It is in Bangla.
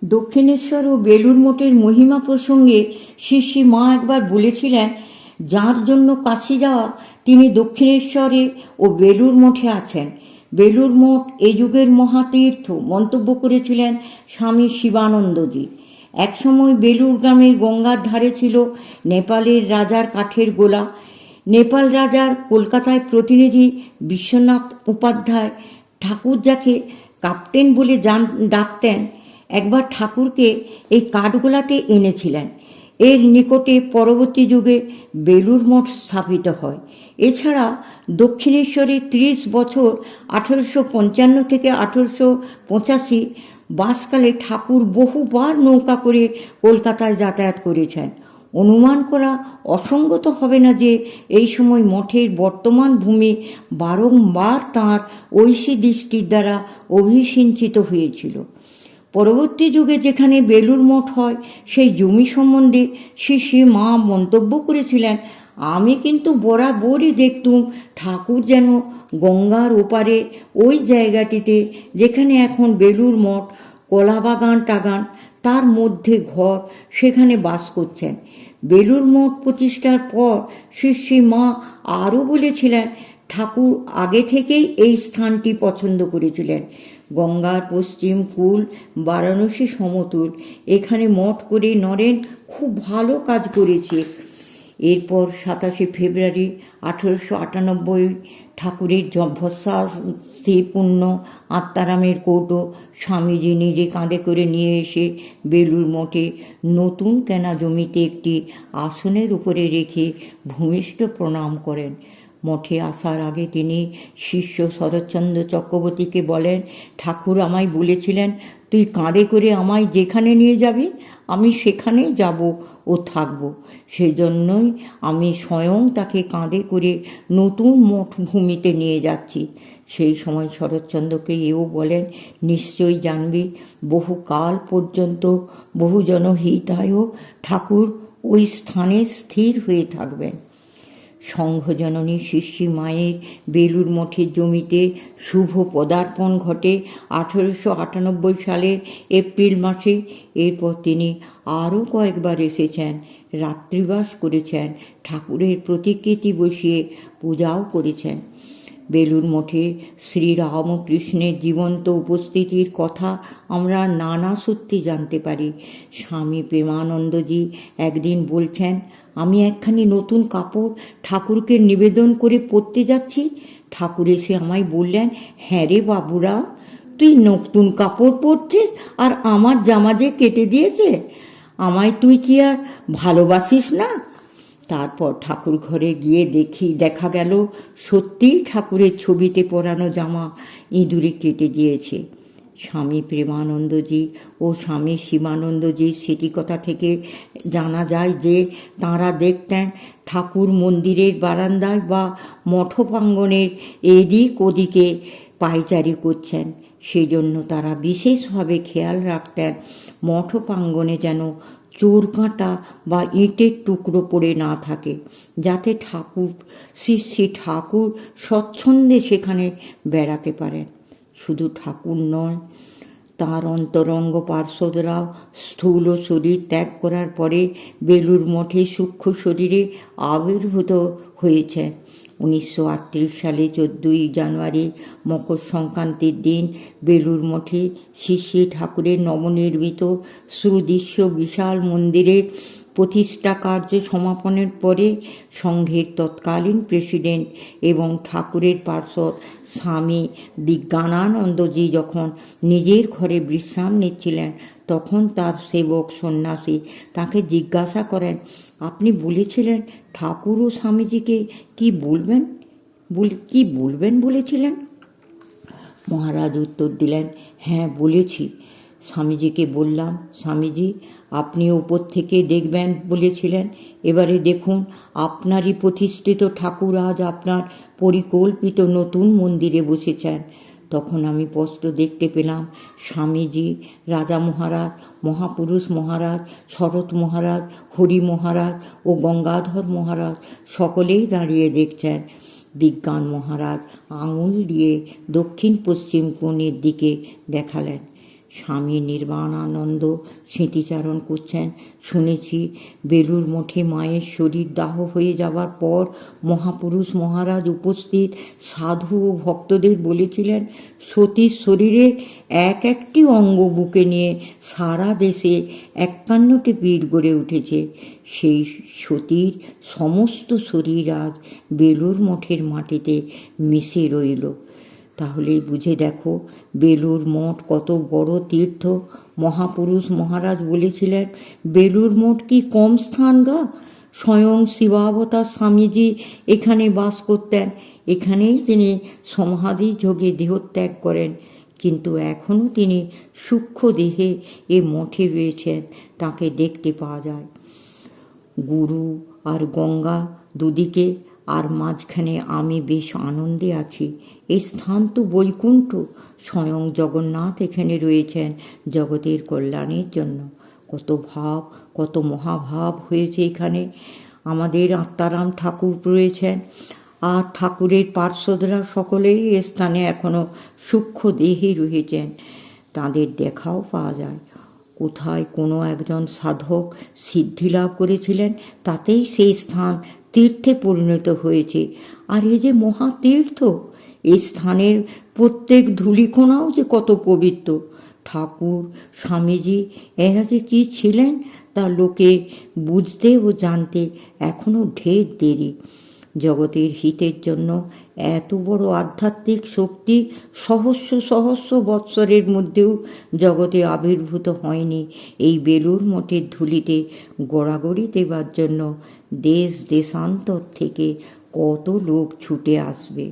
দক্ষিণেশ্বর ও বেলুড় মঠের মহিমা প্রসঙ্গে শ্রী শ্রী মা একবার বলেছিলেন, যার জন্য কাশী যাওয়া তিনি দক্ষিণেশ্বরে ও বেলুড় মঠে আছেন। বেলুড় মঠ এ যুগের মহাতীর্থ মন্তব্য করেছিলেন স্বামী শিবানন্দজি। একসময় বেলুড় গ্রামের গঙ্গার ধারে ছিল নেপালের রাজার কাঠের গোলা। নেপাল রাজার কলকাতায় প্রতিনিধি বিশ্বনাথ উপাধ্যায় ঠাকুর যাকে কাপ্তেন বলে ডাকতেন, একবার ঠাকুরকে এই কাঠগোলাতে এনেছিলেন। এর নিকটে পরবর্তী যুগে বেলুড় মঠ স্থাপিত হয়। এছাড়া দক্ষিণেশ্বরে 30 বছর 1855 থেকে 1885 বাসকালে ঠাকুর বহুবার নৌকা করে কলকাতায় যাতায়াত করেছেন। অনুমান করা অসঙ্গত হবে না যে এই সময় মঠের বর্তমান ভূমি বারংবার তাঁর ঐশী দৃষ্টির দ্বারা অভিসিঞ্চিত হয়েছিল। পরবর্তী যুগে যেখানে বেলুড় মঠ হয় সেই জমি সম্বন্ধে শ্রী শ্রী মা মন্তব্য করেছিলেন, আমি কিন্তু বরাবরই দেখতুম ঠাকুর যেন গঙ্গার ওপারে ওই জায়গাটিতে যেখানে এখন বেলুড় মঠ, কলাবাগান টাগান, তার মধ্যে ঘর, সেখানে বাস করছেন। বেলুড় মঠ প্রতিষ্ঠার পর শ্রী শ্রী মা আরও বলেছিলেন, ঠাকুর আগে থেকেই এই স্থানটি পছন্দ করেছিলেন। গঙ্গার পশ্চিম কূল, বারাণসী সমতুল, এখানে মঠ করে নরেন খুব ভালো কাজ করেছে। এরপর 27 ফেব্রুয়ারি 1898 ঠাকুরের ভস্মাস্থি পূর্ণ আত্মারামের কৌটো স্বামীজি নিজে কাঁধে করে নিয়ে এসে বেলুড় মঠে নতুন কেনা জমিতে একটি আসনের উপরে রেখে ভূমিষ্ঠ প্রণাম করেন। মঠে আসার আগে তিনি শিষ্য শরৎচন্দ্র চক্রবর্তীকে বলেন, ঠাকুর আমায় বলেছিলেন, তুই কাঁধে করে আমায় যেখানে নিয়ে যাবি আমি সেখানেই যাব ও থাকব। সেজন্যই আমি স্বয়ং তাকে কাঁধে করে নতুন মঠ ভূমিতে নিয়ে যাচ্ছি। সেই সময় শরৎচন্দ্রকে এও বলেন, নিশ্চয়ই জানবি বহুকাল পর্যন্ত বহুজন হিতায় ঠাকুর ওই স্থানে স্থির হয়ে থাকবেন। সংঘজননী শ্রী মায়ের বেলুড় মঠের জমিতে শুভ পদার্পণ ঘটে 1898 সালের এপ্রিল মাসে। এরপর তিনি আরও কয়েকবার এসেছেন, রাত্রিবাস করেছেন, ঠাকুরের প্রতিকৃতি বসিয়ে পূজাও করেছেন। বেলুড় মঠে শ্রীরামকৃষ্ণের জীবন্ত উপস্থিতির কথা আমরা নানা সূত্রে জানতে পারি। স্বামী প্রেমানন্দজি একদিন বলছেন, আমি একখানি নতুন কাপড় ঠাকুরকে নিবেদন করে পরতে যাচ্ছি। ঠাকুর এসে আমায় বললেন, হ্যাঁ রে বাবুরাম, তুই নতুন কাপড় পরছিস আর আমার জামা যে কেটে দিয়েছে, আমায় তুই কি আর ভালোবাসিস না? তারপর ঠাকুর ঘরে গিয়ে দেখা গেল সত্যিই ঠাকুরের ছবিতে পরানো জামা ইঁদুরে কেটে দিয়েছে। স্বামী প্রেমানন্দজি ও স্বামী শিবানন্দজির স্মৃতিকথা থেকে জানা যায় যে তাঁরা দেখতেন ঠাকুর মন্দিরের বারান্দায় বা মঠ প্রাঙ্গণের এদিক ওদিকে পায়চারি করছেন। সেজন্য তারা বিশেষভাবে খেয়াল রাখতেন মঠ প্রাঙ্গণে যেন চোর কাঁটা বা ইটের টুকরো পড়ে না থাকে, যাতে শ্রী ঠাকুর স্বচ্ছন্দে সেখানে বেড়াতে পারেন। শুধু ঠাকুর নয়, তাঁর অন্তরঙ্গ পার্শ্বদরাও স্থূল শরীর ত্যাগ করার পরে বেলুড় মঠে সূক্ষ্ম শরীরে আবির্ভূত হয়েছে। 1938 সালে 14 জানুয়ারি মকর সংক্রান্তির দিন বেলুড় মঠে শ্রী ঠাকুরের নবনির্মিত সুদৃশ্য বিশাল মন্দিরের প্রতিষ্ঠা কার্য সমাপনের পরে সংঘের তৎকালীন প্রেসিডেন্ট এবং ঠাকুরের পার্ষদ স্বামী বিজ্ঞানানন্দজি যখন নিজের ঘরে বিশ্রাম নিচ্ছিলেন, তখন তার সেবক সন্ন্যাসী তাকে জিজ্ঞাসা করেন, আপনি বলেছিলেন ঠাকুর ও স্বামীজিকে কি বলবেন বলেছিলেন? মহারাজ উত্তর দিলেন, হ্যাঁ বলেছি। স্বামীজিকে বললাম, স্বামীজি আপনি ওপর থেকে দেখবেন বলেছিলেন, এবারে দেখুন আপনারই প্রতিষ্ঠিত ঠাকুর আজ আপনার পরিকল্পিত নতুন মন্দিরে বসেছেন। তখন আমি স্পষ্ট দেখতে পেলাম স্বামীজি, রাজা মহারাজ, মহাপুরুষ মহারাজ, শরৎ মহারাজ, হরি মহারাজ ও গঙ্গাধর মহারাজ সকলেই দাঁড়িয়ে দেখছেন। বিজ্ঞান মহারাজ আঙুল দিয়ে দক্ষিণ পশ্চিম কোণের দিকে দেখালেন। স্বামী নির্বাণানন্দ স্মৃতিচারণ করছেন। শুনেছি বেলুর মঠে মায়ের শরীর দাহ হয়ে যাবার পর মহাপুরুষ মহারাজ উপস্থিত সাধু ও ভক্তদের বলেছিলেন, সতীর শরীরের এক একটি অঙ্গ বুকে নিয়ে সারা দেশে 51টি পীঠ গড়ে উঠেছে। সেই সতীর সমস্ত শরীর আজ বেলুর মঠের মাটিতে মিশে রইল। তাহলেই বুঝে দেখো বেলুর মঠ কত বড় তীর্থ। মহাপুরুষ মহারাজ বলেছিলেন, বেলুর মঠ কি কম স্থান গা? স্বয়ং শিবাবতার স্বামীজি এখানে বাস করতেন। এখানেই তিনি সমাধি যোগে দেহত্যাগ করেন, কিন্তু এখনও তিনি সূক্ষ্ম দেহে এ মঠে রয়েছেন, তাকে দেখতে পাওয়া যায়। গুরু আর গঙ্গা দুদিকে, আর মাঝখানে আমি বেশ আনন্দে আছি। এই স্থান তো বৈকুণ্ঠ। স্বয়ং জগন্নাথ এখানে রয়েছেন জগতের কল্যাণের জন্য। কত ভাব, কত মহাভাব হয়েছে এখানে। আমাদের আত্মারাম ঠাকুর রয়েছেন, আর ঠাকুরের পার্শ্বদরা সকলেই এ স্থানে এখনও সূক্ষ্ম দেহে রয়েছেন, তাদের দেখাও পাওয়া যায়। কোথায় কোনো একজন সাধক সিদ্ধি লাভ করেছিলেন, তাতেই সেই স্থান তীর্থে পরিণত হয়েছে। আর এই যে মহাতীর্থ, এই স্থানের প্রত্যেক ধূলিকণাও যে কত পবিত্র। ঠাকুর, স্বামীজি এরা যে কী ছিলেন তা লোকে বুঝতে ও জানতে এখনও ঢের দেরি। জগতের হিতের জন্য এত বড় আধ্যাত্মিক শক্তি সহস্র সহস্র বৎসরের মধ্যেও জগতে আবির্ভূত হয়নি। এই বেলুর মঠের ধুলিতে গড়াগড়ি দেবার জন্য দেশ দেশান্তর থেকে কত লোক ছুটে আসবে।